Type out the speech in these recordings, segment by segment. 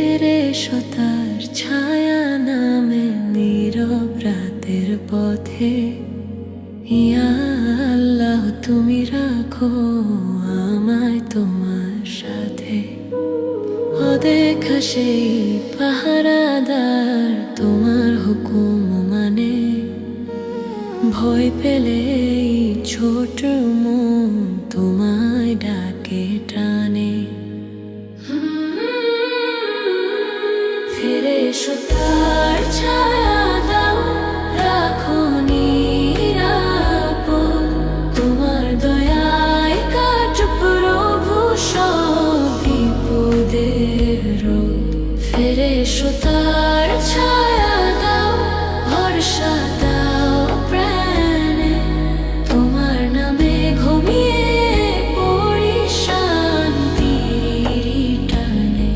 ফিরে এসো তার ছায়া নামে নীরব রাতের পথে। ইয়া আল্লাহ তুমি রাখো আমায় তোমার সাথে। অদেখা সেই পাহারাদার তোমার হুকুম মানে, ভয় পেলে ছোট মন তোমায় ডাকে টানে। ফিরে এসো তার ছায়া দাও, রাখো নিরাপদ তোমার দয়ায় কাটুক প্রভু সব বিপদের রোগ। ফিরে এসো তার ছায়া দাও, ভরসা দাও প্রাণে তোমার নামে ঘুমিয়ে পড়ি শান্তির টানে।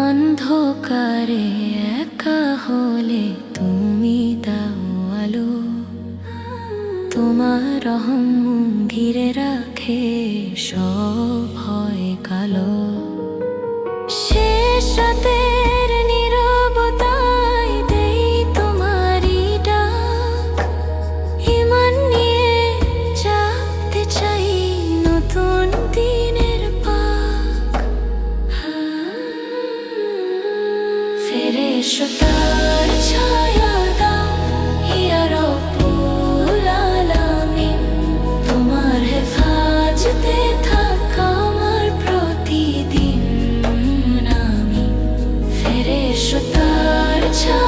অন্ধকারে একা হলে তুমি দাও আলো, তোমার রহম ঘিরে রাখে সব ভয় কালো। শেষ রাতের নীরবতায় দেই তোমারই ডাক, ঈমান নিয়ে জাগতে চাই নতুন দিনের পাক। ফিরে এসো তার ছায়া দাও, ইয়া রব্বুল আলামিন তোমার হেফাজতে থাক আমার প্রতিদিন আমি। ফিরে এসো তার ছায়া